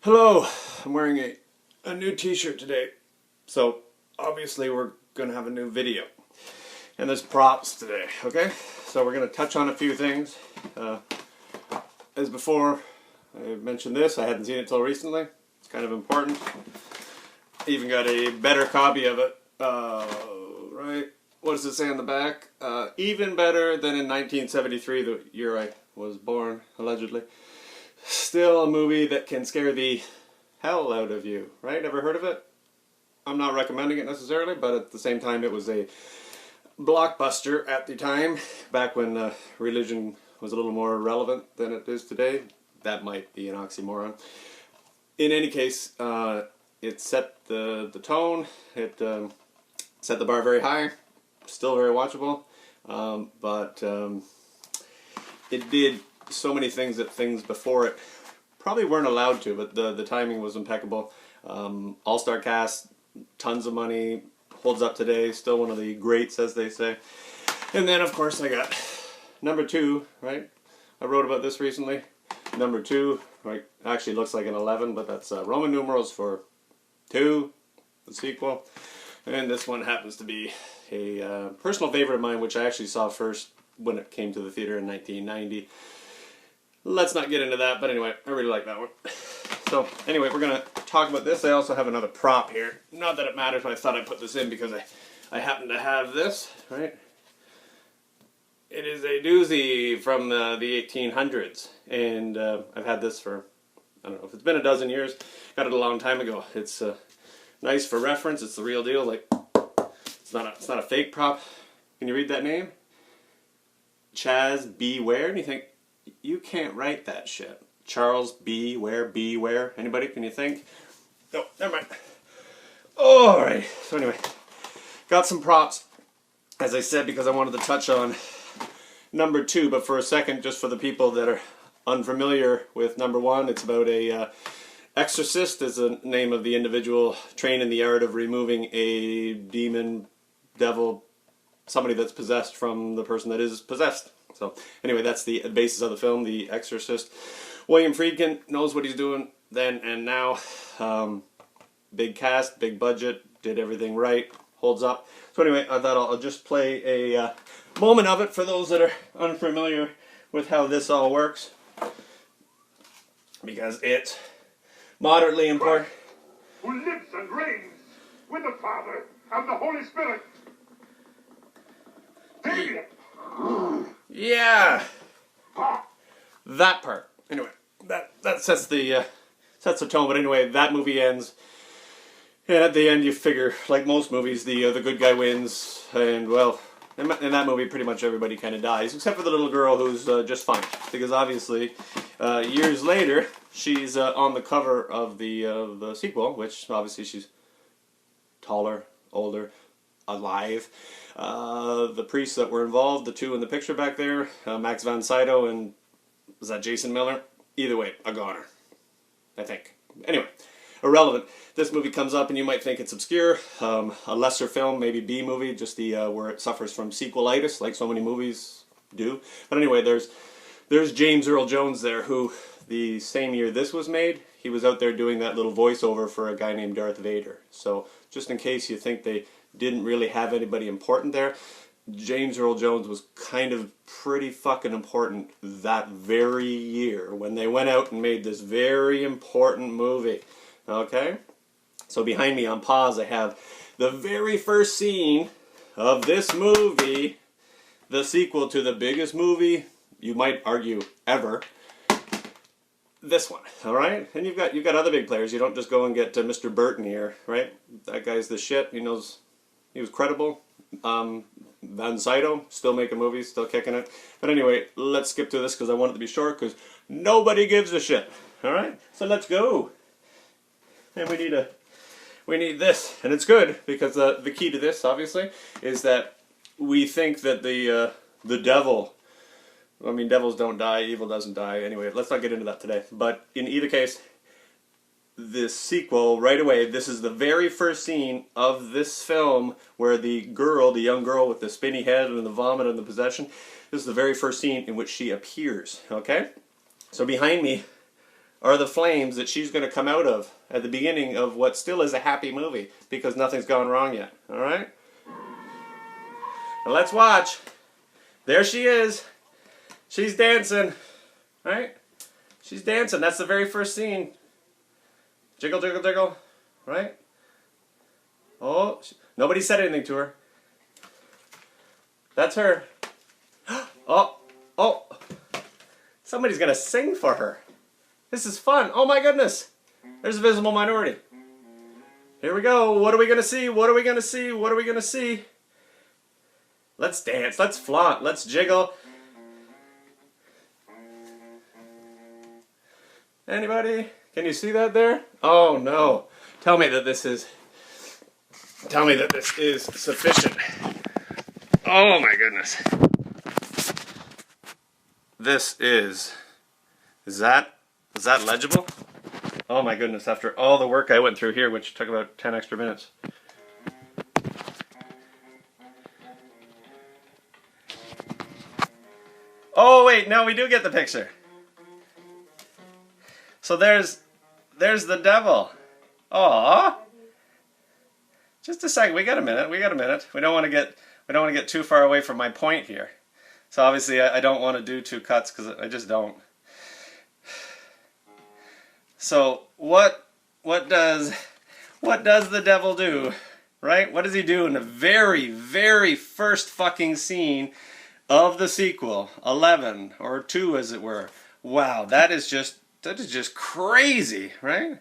Hello, I'm wearing a new t-shirt today, so obviously we're going to have a new video. And there's props today, okay? So we're going to touch on a few things. As before, I mentioned this, I hadn't seen it till recently. It's kind of important. I even got a better copy of it, right? What does it say on the back? Even better than in 1973, the year I was born, allegedly. Still a movie that can scare the hell out of you, right? Ever heard of it? I'm not recommending it necessarily, but at the same time it was a blockbuster at the time, back when religion was a little more relevant than it is today. That might be an oxymoron. In any case, it set the tone, it set the bar very high, still very watchable, but it did so many things that things before it probably weren't allowed to, but the timing was impeccable. All-star cast, tons of money, holds up today, still one of the greats, as they say. And then, of course, I got number 2, right? I wrote about this recently. Number 2, right, actually looks like an 11, but that's Roman numerals for 2, the sequel. And this one happens to be a personal favorite of mine, which I actually saw first when it came to the theater in 1990. Let's not get into that, but anyway, I really like that one. So, anyway, we're going to talk about this. I also have another prop here. Not that it matters, but I thought I'd put this in because I happen to have this, right? It is a doozy from the 1800s, and I've had this for, I don't know, if it's been a dozen years. Got it a long time ago. It's nice for reference. It's the real deal. Like, it's not a fake prop. Can you read that name? Chaz B. Ware? And you think, you can't write that shit. Charles B. Ware? Anybody? Can you think? No, never mind. Alright. So anyway, got some props, as I said, because I wanted to touch on number 2, but for a second, just for the people that are unfamiliar with number 1, it's about a Exorcist is the name of the individual trained in the art of removing a demon, devil, somebody that's possessed from the person that is possessed. So anyway, that's the basis of the film, The Exorcist. William Friedkin knows what he's doing then and now. Big cast, big budget, did everything right, holds up. So anyway, I thought I'll just play a moment of it for those that are unfamiliar with how this all works, because it's moderately important. Who lives and reigns with the Father and the Holy Spirit. David. Yeah, that part. Anyway, that sets the tone. But anyway, that movie ends, and at the end you figure, like most movies, the good guy wins, and well, in that movie pretty much everybody kind of dies, except for the little girl who's just fine, because obviously years later she's on the cover of the sequel, which obviously she's taller, older, alive. The priests that were involved, the 2 in the picture back there, Max von Sydow and, was that Jason Miller? Either way, a goner, I think. Anyway, irrelevant. This movie comes up and you might think it's obscure, a lesser film, maybe B movie, just the where it suffers from sequelitis, like so many movies do. But anyway, there's James Earl Jones there, who the same year this was made, he was out there doing that little voiceover for a guy named Darth Vader. So just in case you think they didn't really have anybody important there, James Earl Jones was kind of pretty fucking important that very year when they went out and made this very important movie. Okay? So behind me on pause I have the very first scene of this movie, the sequel to the biggest movie, you might argue, ever. This one, alright? And you've got other big players. You don't just go and get Mr. Burton here, right? That guy's the shit. He knows. He was credible. Van Sydow, still making movies, still kicking it. But anyway, let's skip to this because I want it to be short because nobody gives a shit. Alright? So let's go. And we need this. And it's good because the key to this, obviously, is that we think that the devil, I mean, devils don't die, evil doesn't die. Anyway, let's not get into that today. But in either case, this sequel, right away, this is the very first scene of this film where the girl, the young girl with the spinny head and the vomit and the possession, this is the very first scene in which she appears, okay? So behind me, are the flames that she's going to come out of at the beginning of what still is a happy movie because nothing's gone wrong yet. All right? Now let's watch. There she is. She's dancing. Right? She's dancing. That's the very first scene. Jiggle, jiggle, jiggle. Right? Oh, nobody said anything to her. That's her. Oh, oh. Somebody's going to sing for her. This is fun. Oh my goodness. There's a visible minority. Here we go. What are we going to see? What are we going to see? What are we going to see? Let's dance. Let's flaunt. Let's jiggle. Anybody? Can you see that there? Oh no. Tell me that this is sufficient. Oh my goodness. Is that legible? Oh my goodness, after all the work I went through here, which took about 10 extra minutes. Oh wait, no, we do get the picture. So there's the devil. Aww. Just a second, we got a minute. We don't want to get too far away from my point here. So obviously I don't want to do two cuts because I just don't. So what does the devil do? Right? What does he do in the very, very first fucking scene of the sequel, 11 or 2 as it were? Wow, that is just crazy, right?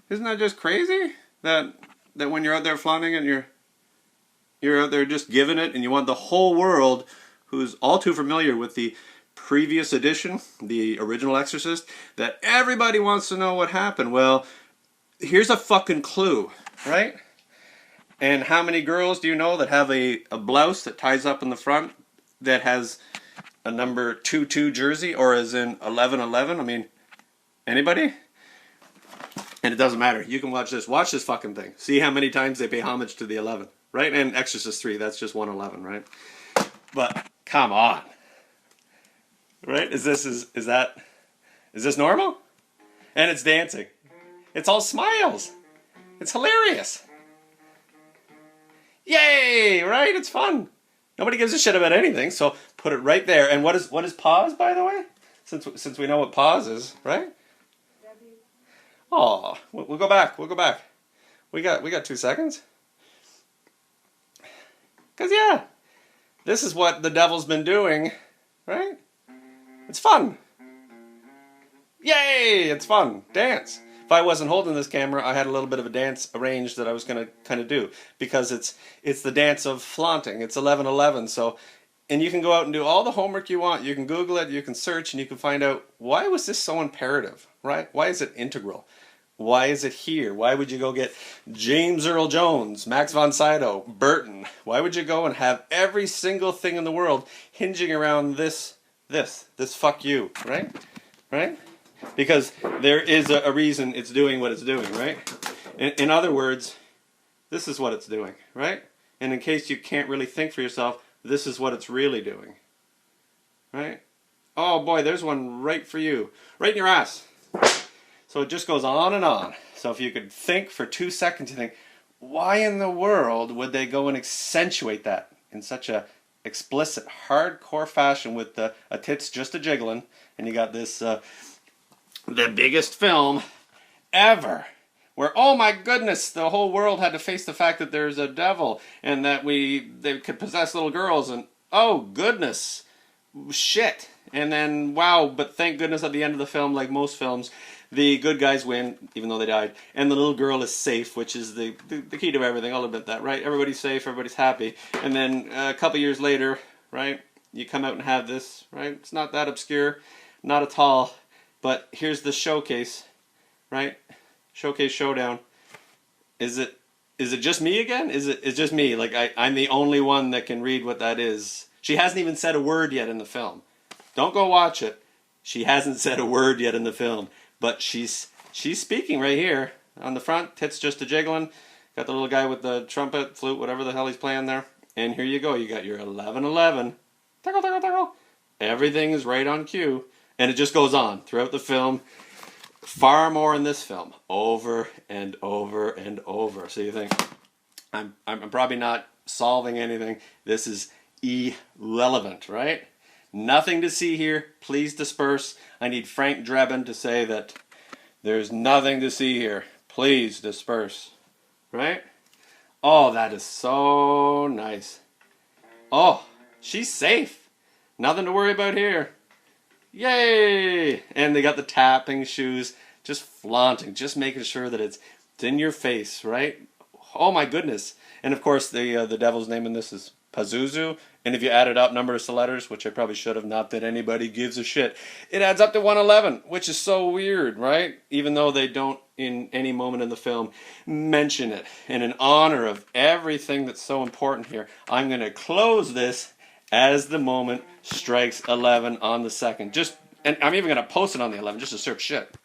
Isn't that just crazy? That when you're out there flaunting and you're out there just giving it and you want the whole world who's all too familiar with the previous edition, the original Exorcist, that everybody wants to know what happened. Well, here's a fucking clue, right? And how many girls do you know that have a blouse that ties up in the front that has a number 22 jersey, or is in 1111? I mean, anybody? And it doesn't matter. You can watch this. Watch this fucking thing. See how many times they pay homage to the 11, right? And Exorcist 3, that's just 111, right? But come on. Right? Is this normal? And it's dancing. It's all smiles. It's hilarious. Yay! Right? It's fun. Nobody gives a shit about anything, so put it right there. And what is pause, by the way? Since we know what pause is, right? Oh, we'll go back. We'll go back. We got 2 seconds. Cause yeah, this is what the devil's been doing, right? It's fun. Yay! It's fun. Dance. If I wasn't holding this camera, I had a little bit of a dance arranged that I was going to kind of do, because it's the dance of flaunting. It's 11:11, so, and you can go out and do all the homework you want. You can Google it, you can search, and you can find out, why was this so imperative, right? Why is it integral? Why is it here? Why would you go get James Earl Jones, Max von Sydow, Burton? Why would you go and have every single thing in the world hinging around this fuck you, right? Right? Because there is a reason it's doing what it's doing, right? In other words, this is what it's doing, right? And in case you can't really think for yourself, this is what it's really doing, right? Oh boy, there's one right for you. Right in your ass. So it just goes on and on. So if you could think for 2 seconds, you think, why in the world would they go and accentuate that in such a explicit, hardcore fashion with a tits just a jiggling, and you got this, the biggest film ever, where, oh my goodness, the whole world had to face the fact that there's a devil, and that they could possess little girls, and oh goodness, shit. And then, wow, but thank goodness at the end of the film, like most films, the good guys win, even though they died, and the little girl is safe, which is the key to everything. I'll admit that, right? Everybody's safe, everybody's happy. And then a couple years later, right, you come out and have this, right? It's not that obscure, not at all, but here's the showcase, right? Showcase showdown. Is it just me again? It's just me? Like I'm the only one that can read what that is. She hasn't even said a word yet in the film. Don't go watch it. She hasn't said a word yet in the film. But she's speaking right here on the front. Tits just a jiggling. Got the little guy with the trumpet, flute, whatever the hell he's playing there. And here you go. You got your 11:11. Tickle, tickle, tickle. Everything is right on cue. And it just goes on throughout the film. Far more in this film, over and over and over. So you think, I'm probably not solving anything. This is irrelevant, right? Nothing to see here. Please disperse. I need Frank Drebin to say that there's nothing to see here. Please disperse. Right? Oh, that is so nice. Oh, she's safe. Nothing to worry about here. Yay! And they got the tapping shoes, just flaunting, just making sure that it's in your face, right? Oh my goodness. And of course the devil's name in this is Pazuzu. And if you added up numbers to letters, which I probably should have, not that anybody gives a shit, it adds up to 111, which is so weird, right? Even though they don't in any moment in the film mention it. And in honor of everything that's so important here, I'm going to close this as the moment strikes 11 on the second. And I'm even going to post it on the 11 just to serve shit.